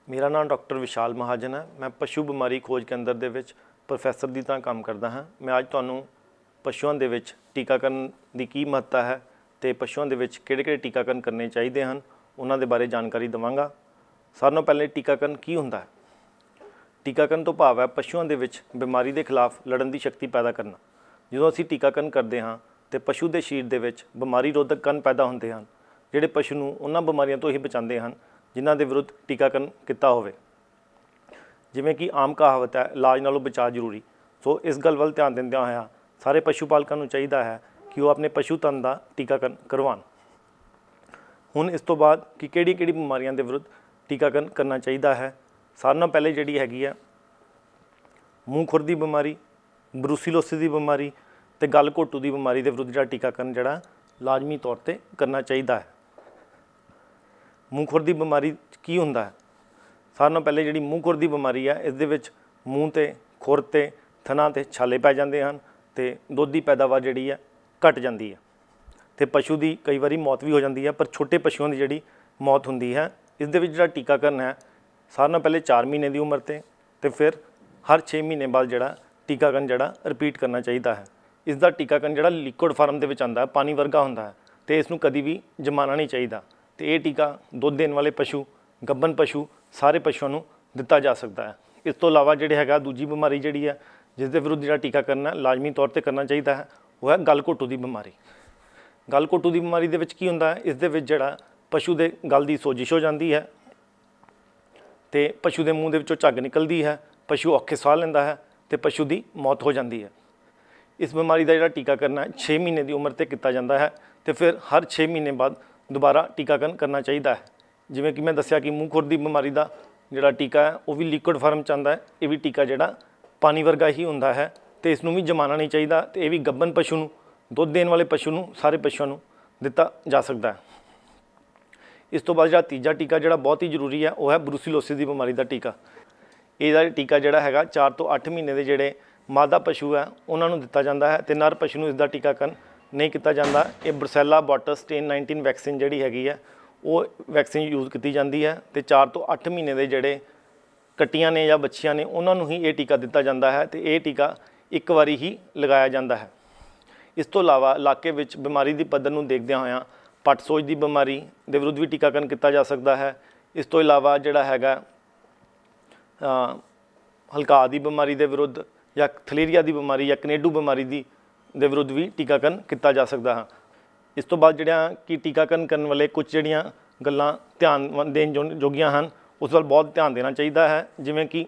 मेरा नाम डॉक्टर विशाल महाजन है। मैं पशु बीमारी खोज केंद्र ਦੇ ਵਿੱਚ ਪ੍ਰੋਫੈਸਰ ਦੀ ਤਰ੍ਹਾਂ ਕੰਮ ਕਰਦਾ ਹਾਂ। ਮੈਂ ਅੱਜ ਤੁਹਾਨੂੰ ਪਸ਼ੂਆਂ ਦੇ ਵਿੱਚ ਟੀਕਾਕਰਨ ਦੀ ਕੀ ਮਹੱਤਤਾ ਹੈ ਤੇ ਪਸ਼ੂਆਂ ਦੇ ਵਿੱਚ ਕਿਹੜੇ-ਕਿਹੜੇ ਟੀਕਾਕਰਨ ਕਰਨੇ ਚਾਹੀਦੇ ਹਨ ਉਹਨਾਂ ਦੇ ਬਾਰੇ ਜਾਣਕਾਰੀ ਦਵਾਂਗਾ। ਸਾਰਿਆਂ ਨਾਲੋਂ ਪਹਿਲੇ ਟੀਕਾਕਰਨ ਕੀ ਹੁੰਦਾ ਹੈ? ਟੀਕਾਕਰਨ ਤੋਂ ਭਾਵ ਹੈ ਪਸ਼ੂਆਂ ਦੇ ਵਿੱਚ ਬਿਮਾਰੀ ਦੇ ਖਿਲਾਫ ਲੜਨ ਦੀ ਸ਼ਕਤੀ ਪੈਦਾ ਕਰਨਾ। ਜਦੋਂ ਅਸੀਂ ਟੀਕਾਕਰਨ ਕਰਦੇ ਹਾਂ ਤੇ ਪਸ਼ੂ ਦੇ ਸਰੀਰ ਦੇ ਵਿੱਚ ਬਿਮਾਰੀ ਰੋਧਕ ਕਣ ਪੈਦਾ ਹੁੰਦੇ ਹਨ ਜਿਹੜੇ ਪਸ਼ੂ ਨੂੰ ਉਹਨਾਂ ਬਿਮਾਰੀਆਂ ਤੋਂ ਹੀ ਬਚਾਉਂਦੇ ਹਨ ਜਿਨ੍ਹਾਂ ਦੇ ਵਿਰੁੱਧ ਟੀਕਾਕਰਨ ਕੀਤਾ ਹੋਵੇ। ਜਿਵੇਂ ਕਿ ਆਮ ਕਹਾਵਤ ਹੈ, ਇਲਾਜ ਨਾਲੋਂ ਬਚਾਅ ਜ਼ਰੂਰੀ। ਸੋ ਇਸ ਗੱਲ ਵੱਲ ਧਿਆਨ ਦਿੰਦਿਆਂ ਹੋਇਆ ਸਾਰੇ ਪਸ਼ੂ ਪਾਲਕਾਂ ਨੂੰ ਚਾਹੀਦਾ ਹੈ ਕਿ ਉਹ ਆਪਣੇ ਪਸ਼ੂ ਧਨ ਦਾ ਟੀਕਾਕਰਨ ਕਰਵਾਉਣ। ਹੁਣ ਇਸ ਤੋਂ ਬਾਅਦ ਕਿ ਕਿਹੜੀ ਬਿਮਾਰੀਆਂ ਦੇ ਵਿਰੁੱਧ ਟੀਕਾਕਰਨ ਕਰਨਾ ਚਾਹੀਦਾ ਹੈ। ਸਾਰਿਆਂ ਨਾਲੋਂ ਪਹਿਲੇ ਜਿਹੜੀ ਹੈਗੀ ਹੈ ਮੂੰਹ ਖੁਰ ਦੀ ਬਿਮਾਰੀ, ਬਰੂਸੀਲੋਸਿਸ ਦੀ ਬਿਮਾਰੀ ਤੇ ਗਲ ਘੋਟੂ ਦੀ ਬਿਮਾਰੀ ਦੇ ਵਿਰੁੱਧ ਜਿਹੜਾ ਟੀਕਾਕਰਨ ਜਿਹੜਾ ਲਾਜ਼ਮੀ ਤੌਰ ਤੇ ਕਰਨਾ ਚਾਹੀਦਾ ਹੈ। ਮੂੰਹ ਖੁਰ ਦੀ ਬਿਮਾਰੀ ਕੀ ਹੁੰਦਾ ਹੈ? ਸਾਰਿਆਂ ਨਾਲੋਂ ਪਹਿਲੇ ਜਿਹੜੀ ਮੂੰਹ ਖੁਰ ਦੀ ਬਿਮਾਰੀ ਹੈ ਇਸ ਦੇ ਵਿੱਚ ਮੂੰਹ ਤੇ ਖੁਰ ਤੇ ਥਣਾਂ ਤੇ ਛਾਲੇ ਪੈ ਜਾਂਦੇ ਹਨ ਤੇ ਦੁੱਧ ਦੀ ਪੈਦਾਵਾਰ ਜਿਹੜੀ ਹੈ ਘਟ ਜਾਂਦੀ ਹੈ ਤੇ ਪਸ਼ੂ ਦੀ ਕਈ ਵਾਰੀ ਮੌਤ ਵੀ ਹੋ ਜਾਂਦੀ ਹੈ। ਪਰ ਛੋਟੇ ਪਸ਼ੂਆਂ ਦੀ ਜਿਹੜੀ ਮੌਤ ਹੁੰਦੀ ਹੈ ਇਸ ਦੇ ਵਿੱਚ ਜਿਹੜਾ ਟੀਕਾਕਰਨ ਹੈ ਸਾਰਿਆਂ ਨਾਲੋਂ ਪਹਿਲੇ 4 ਮਹੀਨੇ ਦੀ ਉਮਰ ਤੇ ਫਿਰ ਹਰ 6 ਮਹੀਨੇ ਬਾਅਦ ਜਿਹੜਾ ਟੀਕਾਕਰਨ ਜਿਹੜਾ ਰਿਪੀਟ ਕਰਨਾ ਚਾਹੀਦਾ ਹੈ। ਇਸ ਦਾ ਟੀਕਾਕਰਨ ਜਿਹੜਾ ਲਿਕੁਇਡ ਫਾਰਮ ਦੇ ਵਿੱਚ ਆਉਂਦਾ ਹੈ, ਪਾਣੀ ਵਰਗਾ ਹੁੰਦਾ ਹੈ ਤੇ ਇਸ ਨੂੰ ਕਦੀ ਵੀ ਜਮਾਣਾ ਨਹੀਂ ਚਾਹੀਦਾ ਤੇ ਇਹ ਟੀਕਾ ਦੁੱਧ ਦੇਣ ਵਾਲੇ ਪਸ਼ੂ, ਗੱਭਣ ਪਸ਼ੂ ਸਾਰੇ ਪਸ਼ੂਆਂ ਨੂੰ ਦਿੱਤਾ ਜਾ ਸਕਦਾ ਹੈ। ਇਸ ਤੋਂ ਇਲਾਵਾ ਜਿਹੜੇ ਹੈਗਾ ਦੂਜੀ ਬਿਮਾਰੀ ਜਿਹੜੀ ਹੈ ਜਿਸ ਦੇ ਵਿਰੁੱਧ ਜਿਹੜਾ ਟੀਕਾਕਰਨ ਹੈ ਲਾਜ਼ਮੀ ਤੌਰ ਤੇ ਕਰਨਾ ਚਾਹੀਦਾ ਹੈ ਉਹ ਹੈ ਗਲ ਘੋਟੂ ਦੀ ਬਿਮਾਰੀ। ਗਲ ਘੋਟੂ ਦੀ ਬਿਮਾਰੀ ਦੇ ਵਿੱਚ ਕੀ ਹੁੰਦਾ ਹੈ? ਇਸ ਦੇ ਵਿੱਚ ਜਿਹੜਾ ਪਸ਼ੂ ਦੇ ਗਲ ਦੀ ਸੋਜਿਸ਼ ਹੋ ਜਾਂਦੀ ਹੈ ਤੇ ਪਸ਼ੂ ਦੇ ਮੂੰਹ ਦੇ ਵਿੱਚੋਂ ਝੱਗ ਨਿਕਲਦੀ ਹੈ, ਪਸ਼ੂ ਔਖੇ ਸਾਹ ਲੈਂਦਾ ਹੈ ਤੇ ਪਸ਼ੂ ਦੀ ਮੌਤ ਹੋ ਜਾਂਦੀ ਹੈ। ਇਸ ਬਿਮਾਰੀ ਦਾ ਜਿਹੜਾ ਟੀਕਾਕਰਨ ਹੈ 6 ਮਹੀਨੇ ਦੀ ਉਮਰ ਤੇ ਕੀਤਾ ਜਾਂਦਾ ਹੈ ਤੇ ਫਿਰ ਹਰ 6 ਮਹੀਨੇ ਬਾਅਦ ਦੁਬਾਰਾ ਟੀਕਾਕਰਨ ਕਰਨਾ ਚਾਹੀਦਾ ਹੈ। ਜਿਵੇਂ ਕਿ ਮੈਂ ਦੱਸਿਆ ਕਿ ਮੂੰਹ ਖੁਰ ਦੀ ਬਿਮਾਰੀ ਦਾ ਜਿਹੜਾ ਟੀਕਾ ਹੈ ਉਹ ਵੀ ਲਿਕੁਇਡ ਫਾਰਮ 'ਚ ਆਉਂਦਾ ਹੈ। ਇਹ ਵੀ ਟੀਕਾ ਜਿਹੜਾ ਪਾਣੀ ਵਰਗਾ ਹੀ ਹੁੰਦਾ ਹੈ ਤੇ ਇਸ ਨੂੰ ਵੀ ਜਮਾਣਾ ਨਹੀਂ ਚਾਹੀਦਾ ਤੇ ਇਹ ਵੀ ਗੱਭਣ ਪਸ਼ੂ ਨੂੰ, ਦੁੱਧ ਦੇਣ ਵਾਲੇ ਪਸ਼ੂ ਨੂੰ, ਸਾਰੇ ਪਸ਼ੂਆਂ ਨੂੰ ਦਿੱਤਾ ਜਾ ਸਕਦਾ ਹੈ। ਇਸ ਤੋਂ ਬਾਅਦ ਜਿਹੜਾ ਤੀਜਾ ਟੀਕਾ ਜਿਹੜਾ ਬਹੁਤ ਹੀ ਜ਼ਰੂਰੀ ਹੈ ਉਹ ਹੈ ਬਰੂਸੀਲੋਸਿਸ ਦੀ ਬਿਮਾਰੀ ਦਾ ਟੀਕਾ। ਇਹਦਾ ਟੀਕਾ ਜਿਹੜਾ ਹੈਗਾ 4 ਤੋਂ 8 ਮਹੀਨੇ ਦੇ ਜਿਹੜੇ ਮਾਦਾ ਪਸ਼ੂ ਹੈ ਉਹਨਾਂ ਨੂੰ ਦਿੱਤਾ ਜਾਂਦਾ ਹੈ ਤੇ ਨਰ ਪਸ਼ੂ ਨੂੰ ਇਸ ਦਾ ਟੀਕਾਕਰਨ ਨਹੀਂ ਕੀਤਾ ਜਾਂਦਾ। ਇਹ ਬਰਸੈਲਾ ਬੋਟਸ ਸਟ੍ਰੇਨ 19 ਵੈਕਸੀਨ ਜਿਹੜੀ ਹੈਗੀ ਹੈ ਉਹ ਵੈਕਸੀਨ ਯੂਜ਼ ਕੀਤੀ ਜਾਂਦੀ ਹੈ ਤੇ 4 ਤੋਂ 8 ਮਹੀਨੇ ਦੇ ਜਿਹੜੇ ਕੱਟੀਆਂ ਨੇ ਜਾਂ ਬੱਚੀਆਂ ਨੇ ਉਹਨਾਂ ਨੂੰ ਹੀ ਇਹ ਟੀਕਾ ਦਿੱਤਾ ਜਾਂਦਾ ਹੈ ਤੇ ਇਹ ਟੀਕਾ ਇੱਕ ਵਾਰੀ ਹੀ ਲਗਾਇਆ ਜਾਂਦਾ ਹੈ। ਇਸ ਤੋਂ ਇਲਾਵਾ ਇਲਾਕੇ ਵਿੱਚ ਬਿਮਾਰੀ ਦੀ ਪੱਧਰ ਨੂੰ ਦੇਖਦਿਆਂ ਹੋਇਆਂ ਪੱਟ ਸੋਜ ਦੀ ਬਿਮਾਰੀ ਦੇ ਵਿਰੁੱਧ ਵੀ ਟੀਕਾਕਰਨ ਕੀਤਾ ਜਾ ਸਕਦਾ ਹੈ। ਇਸ ਤੋਂ ਇਲਾਵਾ ਜਿਹੜਾ ਹੈਗਾ ਹਲਕਾ ਦੀ ਬਿਮਾਰੀ ਦੇ ਵਿਰੁੱਧ ਜਾਂ ਥਲੇਰੀਆ ਦੀ ਬਿਮਾਰੀ ਜਾਂ ਕਨੇਡੂ ਬਿਮਾਰੀ ਦੇ ਵਿਰੁੱਧ ਵੀ ਟੀਕਾਕਰਨ ਕੀਤਾ ਜਾ ਸਕਦਾ ਹੈ। ਇਸ ਤੋਂ ਬਾਅਦ ਜਿਹੜਾ ਕਿ ਟੀਕਾਕਰਨ ਕਰਨ ਵਾਲੇ ਕੁਝ ਜਿਹੜੀਆਂ ਗੱਲਾਂ ਧਿਆਨ ਦੇਣ ਯੋਗੀਆਂ ਹਨ ਉਸ ਵੱਲ ਬਹੁਤ ਧਿਆਨ ਦੇਣਾ ਚਾਹੀਦਾ ਹੈ। ਜਿਵੇਂ ਕਿ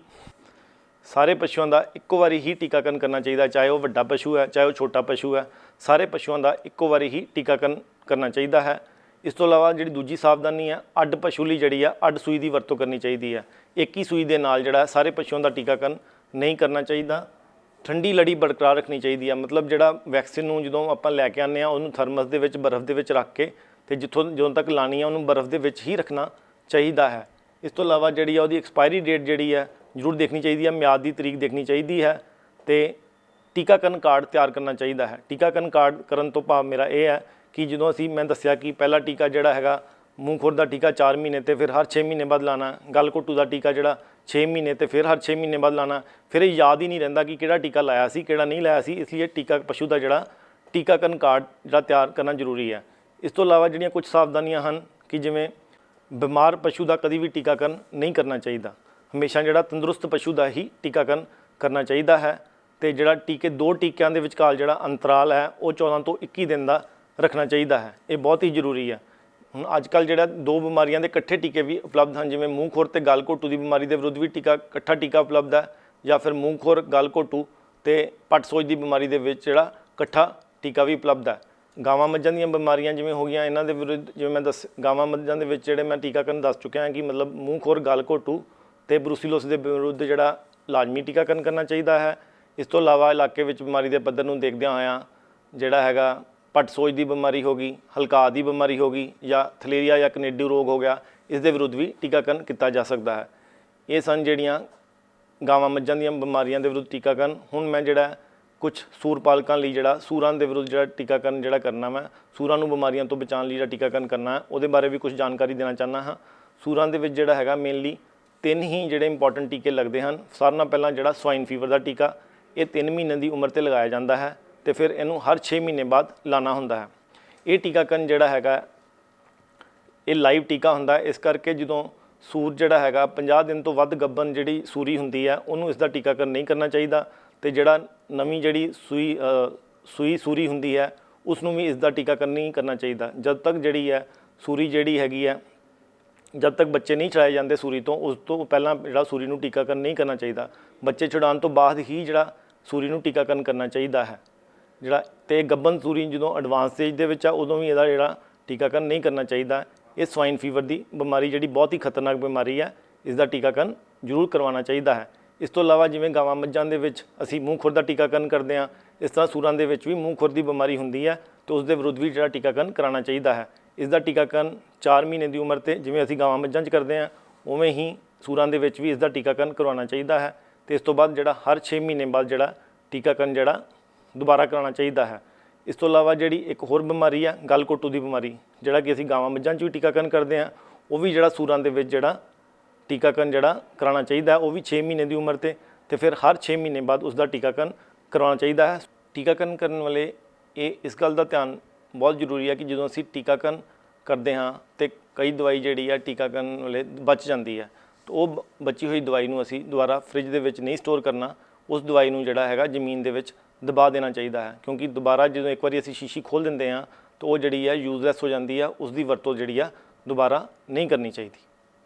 ਸਾਰੇ ਪਸ਼ੂਆਂ ਦਾ ਇੱਕੋ ਵਾਰੀ ਹੀ ਟੀਕਾਕਰਨ ਕਰਨਾ ਚਾਹੀਦਾ, ਚਾਹੇ ਉਹ ਵੱਡਾ ਪਸ਼ੂ ਹੈ ਚਾਹੇ ਉਹ ਛੋਟਾ ਪਸ਼ੂ ਹੈ, ਸਾਰੇ ਪਸ਼ੂਆਂ ਦਾ ਇੱਕੋ ਵਾਰੀ ਹੀ ਟੀਕਾਕਰਨ ਕਰਨਾ ਚਾਹੀਦਾ ਹੈ। ਇਸ ਤੋਂ ਇਲਾਵਾ ਜਿਹੜੀ ਦੂਜੀ ਸਾਵਧਾਨੀ ਹੈ ਅੱਡ ਪਸ਼ੂ ਲਈ ਜਿਹੜੀ ਆ ਅੱਡ ਸੂਈ ਦੀ ਵਰਤੋਂ ਕਰਨੀ ਚਾਹੀਦੀ ਹੈ। ਇੱਕ ਹੀ ਸੂਈ ਦੇ ਨਾਲ ਜਿਹੜਾ ਸਾਰੇ ਪਸ਼ੂਆਂ ਦਾ ਟੀਕਾਕਰਨ ਨਹੀਂ ਕਰਨਾ ਚਾਹੀਦਾ। ਠੰਡੀ ਲੜੀ ਬਰਕਰਾਰ ਰੱਖਣੀ ਚਾਹੀਦੀ ਹੈ। ਮਤਲਬ ਜਿਹੜਾ ਵੈਕਸੀਨ ਨੂੰ ਜਦੋਂ ਆਪਾਂ ਲੈ ਕੇ ਆਉਂਦੇ ਹਾਂ ਉਹਨੂੰ ਥਰਮਸ ਦੇ ਵਿੱਚ ਬਰਫ਼ ਦੇ ਵਿੱਚ ਰੱਖ ਕੇ ਤੇ ਜਦੋਂ ਤੱਕ ਲਾਣੀ ਆ ਉਹਨੂੰ ਬਰਫ਼ ਦੇ ਵਿੱਚ ਹੀ ਰੱਖਣਾ ਚਾਹੀਦਾ ਹੈ। ਇਸ ਤੋਂ ਇਲਾਵਾ ਜਿਹੜੀ ਆ ਉਹਦੀ ਐਕਸਪਾਇਰੀ ਡੇਟ ਜਿਹੜੀ ਹੈ ਜ਼ਰੂਰ ਦੇਖਣੀ ਚਾਹੀਦੀ ਹੈ, ਮਿਆਦ ਦੀ ਤਰੀਕ ਦੇਖਣੀ ਚਾਹੀਦੀ ਹੈ ਤੇ ਟੀਕਾਕਰਨ ਕਾਰਡ ਤਿਆਰ ਕਰਨਾ ਚਾਹੀਦਾ ਹੈ। ਟੀਕਾਕਰਨ ਕਾਰਡ ਕਰਨ ਤੋਂ ਭਾਵ ਮੇਰਾ ਇਹ ਹੈ ਕਿ ਜਦੋਂ ਮੈਂ ਦੱਸਿਆ ਕਿ ਪਹਿਲਾ ਟੀਕਾ ਜਿਹੜਾ ਹੈਗਾ ਮੂੰਹ ਖੁਰ ਦਾ ਟੀਕਾ 4 ਮਹੀਨੇ ਤੇ ਫਿਰ ਹਰ 6 ਮਹੀਨੇ ਬਾਅਦ ਲਾਣਾ, ਗਲ ਘੋਟੂ ਦਾ ਟੀਕਾ ਜਿਹੜਾ 6 ਮਹੀਨੇ ਤੇ ਫਿਰ ਹਰ 6 ਮਹੀਨੇ ਬਾਅਦ ਲਾਣਾ, ਫਿਰ ਇਹ ਯਾਦ ਹੀ ਨਹੀਂ ਰਹਿੰਦਾ ਕਿ ਕਿਹੜਾ ਟੀਕਾ ਲਾਇਆ ਸੀ ਕਿਹੜਾ ਨਹੀਂ ਲਾਇਆ ਸੀ। ਇਸ ਲਈ ਟੀਕਾ ਪਸ਼ੂ ਦਾ ਜਿਹੜਾ ਟੀਕਾਕਰਨ ਕਾਰਡ ਜਿਹੜਾ ਤਿਆਰ ਕਰਨਾ ਜ਼ਰੂਰੀ ਹੈ। ਇਸ ਤੋਂ ਇਲਾਵਾ ਜਿਹੜੀਆਂ ਕੁਝ ਸਾਵਧਾਨੀਆਂ ਹਨ ਕਿ ਜਿਵੇਂ ਬਿਮਾਰ ਪਸ਼ੂ ਦਾ ਕਦੀ ਵੀ ਟੀਕਾਕਰਨ ਨਹੀਂ ਕਰਨਾ ਚਾਹੀਦਾ। ਹਮੇਸ਼ਾ ਜਿਹੜਾ ਤੰਦਰੁਸਤ ਪਸ਼ੂ ਦਾ ਹੀ ਟੀਕਾਕਰਨ ਕਰਨਾ ਚਾਹੀਦਾ ਹੈ ਤੇ ਜਿਹੜਾ ਦੋ ਟੀਕਿਆਂ ਦੇ ਵਿਚਕਾਰ ਜਿਹੜਾ ਅੰਤਰਾਲ ਹੈ ਉਹ 14 ਤੋਂ 21 ਦਿਨ ਦਾ ਰੱਖਣਾ ਚਾਹੀਦਾ ਹੈ। ਇਹ ਬਹੁਤ ਹੀ ਜ਼ਰੂਰੀ ਹੈ। ਹੁਣ ਅੱਜ ਕੱਲ੍ਹ ਜਿਹੜਾ 2 ਬਿਮਾਰੀਆਂ ਦੇ ਇਕੱਠੇ ਟੀਕੇ ਵੀ ਉਪਲਬਧ ਹਨ, ਜਿਵੇਂ ਮੂੰਹ ਖੁਰ ਤੇ ਗਲ ਘੋਟੂ ਦੀ ਬਿਮਾਰੀ ਦੇ ਵਿਰੁੱਧ ਵੀ ਇਕੱਠਾ ਟੀਕਾ ਉਪਲਬਧ ਹੈ ਜਾਂ ਫਿਰ ਮੂੰਹ ਖੁਰ, ਗਲ ਘੋਟੂ ਤੇ ਪੱਟ ਸੋਜ ਦੀ ਬਿਮਾਰੀ ਦੇ ਵਿੱਚ ਜਿਹੜਾ ਇਕੱਠਾ ਟੀਕਾ ਵੀ ਉਪਲਬਧ ਹੈ। ਗਾਵਾਂ ਮੱਝਾਂ ਦੀਆਂ ਬਿਮਾਰੀਆਂ ਜਿਵੇਂ ਹੋ ਗਈਆਂ ਇਹਨਾਂ ਦੇ ਵਿਰੁੱਧ ਜਿਵੇਂ ਮੈਂ ਗਾਵਾਂ ਮੱਝਾਂ ਦੇ ਵਿੱਚ ਜਿਹੜੇ ਮੈਂ ਟੀਕਾਕਰਨ ਦੱਸ ਚੁੱਕਿਆ ਹਾਂ ਕਿ ਮਤਲਬ ਮੂੰਹ ਖੁਰ, ਗਲ ਘੋਟੂ ਤੇ ਬਰੂਸੀਲੋਸਿਸ ਦੇ ਵਿਰੁੱਧ ਜਿਹੜਾ ਲਾਜ਼ਮੀ ਟੀਕਾਕਰਨ ਕਰਨਾ ਚਾਹੀਦਾ ਹੈ। ਇਸ ਤੋਂ ਇਲਾਵਾ ਇਲਾਕੇ ਵਿੱਚ ਬਿਮਾਰੀ ਦੇ ਪੱਧਰ ਨੂੰ ਦੇਖਦਿਆਂ ਹੋਇਆਂ ਜਿਹੜਾ ਹੈਗਾ ਪੱਟ ਸੋਜ ਦੀ ਬਿਮਾਰੀ ਹੋ ਗਈ, ਹਲਕਾ ਦੀ ਬਿਮਾਰੀ ਹੋ ਗਈ ਜਾਂ ਥਲੇਰੀਆ ਜਾਂ ਕਨੇਡੂ ਰੋਗ ਹੋ ਗਿਆ, ਇਸ ਦੇ ਵਿਰੁੱਧ ਵੀ ਟੀਕਾਕਰਨ ਕੀਤਾ ਜਾ ਸਕਦਾ ਹੈ। ਇਹ ਸਨ ਜਿਹੜੀਆਂ ਗਾਵਾਂ ਮੱਝਾਂ ਦੀਆਂ ਬਿਮਾਰੀਆਂ ਦੇ ਵਿਰੁੱਧ ਟੀਕਾਕਰਨ। ਹੁਣ ਮੈਂ ਜਿਹੜਾ ਕੁਝ ਸੂਰ ਪਾਲਕਾਂ ਲਈ ਜਿਹੜਾ ਸੂਰਾਂ ਦੇ ਵਿਰੁੱਧ ਜਿਹੜਾ ਟੀਕਾਕਰਨ ਜਿਹੜਾ ਕਰਨਾ ਮੈਂ ਸੂਰਾਂ ਨੂੰ ਬਿਮਾਰੀਆਂ ਤੋਂ ਬਚਾਉਣ ਲਈ ਜਿਹੜਾ ਟੀਕਾਕਰਨ ਕਰਨਾ ਹੈ ਉਹਦੇ ਬਾਰੇ ਵੀ ਕੁਝ ਜਾਣਕਾਰੀ ਦੇਣਾ ਚਾਹੁੰਦਾ ਹਾਂ। ਸੂਰਾਂ ਦੇ ਵਿੱਚ ਜਿਹੜਾ ਹੈਗਾ ਮੇਨਲੀ ਤਿੰਨ ਹੀ ਜਿਹੜੇ ਇੰਪੋਰਟੈਂਟ ਟੀਕੇ ਲੱਗਦੇ ਹਨ। ਸਾਰਿਆਂ ਨਾਲ ਪਹਿਲਾਂ ਜਿਹੜਾ ਸਵਾਈਨ ਫੀਵਰ ਦਾ ਟੀਕਾ, ਇਹ 3 ਮਹੀਨੇ ਦੀ ਉਮਰ ਤੇ ਲਗਾਇਆ ਜਾਂਦਾ ਹੈ ਤੇ ਫਿਰ ਇਹਨੂੰ ਹਰ 6 ਮਹੀਨੇ ਬਾਅਦ ਲਾਣਾ ਹੁੰਦਾ ਹੈ। ਇਹ ਟੀਕਾਕਰਨ ਜਿਹੜਾ ਹੈਗਾ ਇਹ ਲਾਈਵ ਟੀਕਾ ਹੁੰਦਾ ਹੈ, ਇਸ ਕਰਕੇ ਜਦੋਂ ਸੂਰ ਜਿਹੜਾ ਹੈਗਾ 50 ਦਿਨ ਤੋਂ ਵੱਧ ਗੱਭਣ ਜਿਹੜੀ ਸੂਰੀ ਹੁੰਦੀ ਹੈ ਉਹਨੂੰ ਇਸ ਦਾ ਟੀਕਾਕਰਨ ਨਹੀਂ ਕਰਨਾ ਚਾਹੀਦਾ, ਤੇ ਜਿਹੜਾ ਨਵੀਂ ਜਿਹੜੀ ਸੂਈ ਸੂਰੀ ਹੁੰਦੀ ਹੈ ਉਸ ਨੂੰ ਵੀ ਇਸ ਦਾ ਟੀਕਾਕਰਨ ਨਹੀਂ ਕਰਨਾ ਚਾਹੀਦਾ। ਜਦ ਤੱਕ ਜਿਹੜੀ ਹੈ ਸੂਰੀ ਜਿਹੜੀ ਹੈਗੀ ਹੈ, ਜਦ ਤੱਕ ਬੱਚੇ ਨਹੀਂ ਛੁਡਾਏ ਜਾਂਦੇ ਸੂਰੀ ਤੋਂ, ਉਸ ਤੋਂ ਪਹਿਲਾਂ ਜਿਹੜਾ ਸੂਰੀ ਨੂੰ ਟੀਕਾਕਰਨ ਨਹੀਂ ਕਰਨਾ ਚਾਹੀਦਾ। ਬੱਚੇ ਛੁਡਾਉਣ ਤੋਂ ਬਾਅਦ ਹੀ ਜਿਹੜਾ ਸੂਰੀ ਨੂੰ ਟੀਕਾਕਰਨ ਕਰਨਾ ਚਾਹੀਦਾ ਹੈ। ਜਿਹੜਾ ਤੇ ਗੱਭਣ ਸੂਰੀ ਜਦੋਂ ਐਡਵਾਂਸ ਸਟੇਜ ਦੇ ਵਿੱਚ ਆ ਉਦੋਂ ਵੀ ਇਹਦਾ ਜਿਹੜਾ ਟੀਕਾਕਰਨ ਨਹੀਂ ਕਰਨਾ ਚਾਹੀਦਾ। ਇਹ ਸਵਾਈਨ ਫੀਵਰ ਦੀ ਬਿਮਾਰੀ ਜਿਹੜੀ ਬਹੁਤ ਹੀ ਖਤਰਨਾਕ ਬਿਮਾਰੀ ਹੈ, ਇਸ ਦਾ ਟੀਕਾਕਰਨ ਜ਼ਰੂਰ ਕਰਵਾਉਣਾ ਚਾਹੀਦਾ ਹੈ। ਇਸ ਤੋਂ ਇਲਾਵਾ ਜਿਵੇਂ ਗਾਵਾਂ ਮੱਝਾਂ ਦੇ ਵਿੱਚ ਅਸੀਂ ਮੂੰਹ ਖੁਰ ਦਾ ਟੀਕਾਕਰਨ ਕਰਦੇ ਹਾਂ, ਇਸ ਤਰ੍ਹਾਂ ਸੂਰਾਂ ਦੇ ਵਿੱਚ ਵੀ ਮੂੰਹ ਖੁਰ ਦੀ ਬਿਮਾਰੀ ਹੁੰਦੀ ਹੈ ਤੇ ਉਸ ਦੇ ਵਿਰੁੱਧ ਵੀ ਜਿਹੜਾ ਟੀਕਾਕਰਨ ਕਰਾਉਣਾ ਚਾਹੀਦਾ ਹੈ। ਇਸ ਦਾ ਟੀਕਾਕਰਨ 4 ਮਹੀਨੇ ਦੀ ਉਮਰ ਤੇ ਜਿਵੇਂ ਅਸੀਂ ਗਾਵਾਂ ਮੱਝਾਂ 'ਚ ਕਰਦੇ ਹਾਂ ਉਵੇਂ ਹੀ ਸੂਰਾਂ ਦੇ ਵਿੱਚ ਵੀ ਇਸ ਦਾ ਟੀਕਾਕਰਨ ਕਰਵਾਉਣਾ ਚਾਹੀਦਾ ਹੈ ਤੇ ਇਸ ਤੋਂ ਬਾਅਦ ਜਿਹੜਾ ਹਰ 6 ਮਹੀਨੇ ਬਾਅਦ ਜਿਹੜਾ ਟੀਕਾਕਰਨ ਜਿਹੜਾ ਦੁਬਾਰਾ ਕਰਾਉਣਾ ਚਾਹੀਦਾ ਹੈ। ਇਸ ਤੋਂ ਇਲਾਵਾ ਜਿਹੜੀ ਇੱਕ ਹੋਰ ਬਿਮਾਰੀ ਹੈ ਗਲਘੋਟੂ ਦੀ ਬਿਮਾਰੀ, ਜਿਹੜਾ ਕਿ ਅਸੀਂ ਗਾਵਾਂ ਮੱਝਾਂ 'ਚ ਵੀ ਟੀਕਾਕਰਨ ਕਰਦੇ ਹਾਂ, ਉਹ ਵੀ ਜਿਹੜਾ ਸੂਰਾਂ ਦੇ ਵਿੱਚ ਜਿਹੜਾ ਟੀਕਾਕਰਨ ਜਿਹੜਾ ਕਰਾਉਣਾ ਚਾਹੀਦਾ ਹੈ, ਉਹ ਵੀ 6 ਮਹੀਨੇ ਦੀ ਉਮਰ ਤੇ ਫਿਰ ਹਰ 6 ਮਹੀਨੇ ਬਾਅਦ ਉਸ ਦਾ ਟੀਕਾਕਰਨ ਕਰਵਾਉਣਾ ਚਾਹੀਦਾ ਹੈ। ਟੀਕਾਕਰਨ ਕਰਨ ਵੇਲੇ ਇਸ ਗੱਲ ਦਾ ਧਿਆਨ ਬਹੁਤ ਜ਼ਰੂਰੀ ਹੈ ਕਿ ਜਦੋਂ ਅਸੀਂ ਟੀਕਾਕਰਨ ਕਰਦੇ ਹਾਂ ਤੇ ਕਈ ਦਵਾਈ ਜਿਹੜੀ ਹੈ ਟੀਕਾਕਰਨ ਵੇਲੇ ਬਚ ਜਾਂਦੀ ਹੈ, ਤਾਂ ਉਹ ਬਚੀ ਹੋਈ ਦਵਾਈ ਨੂੰ ਅਸੀਂ ਦੁਬਾਰਾ ਫ੍ਰਿਜ ਦੇ ਵਿੱਚ ਨਹੀਂ ਸਟੋਰ ਕਰਨਾ। ਉਸ ਦਵਾਈ ਨੂੰ ਜਿਹੜਾ ਹੈਗਾ ਜ਼ਮੀਨ ਦੇ ਵਿੱਚ ਦਬਾ ਦੇਣਾ ਚਾਹੀਦਾ ਹੈ, ਕਿਉਂਕਿ ਦੁਬਾਰਾ ਜਦੋਂ ਇੱਕ ਵਾਰੀ ਅਸੀਂ ਸ਼ੀਸ਼ੀ ਖੋਲ੍ਹ ਦਿੰਦੇ ਹਾਂ ਤਾਂ ਉਹ ਜਿਹੜੀ ਹੈ ਯੂਜ਼ਲੈਸ ਹੋ ਜਾਂਦੀ ਹੈ, ਉਸ ਦੀ ਵਰਤੋਂ ਜਿਹੜੀ ਆ ਦੁਬਾਰਾ ਨਹੀਂ ਕਰਨੀ ਚਾਹੀਦੀ।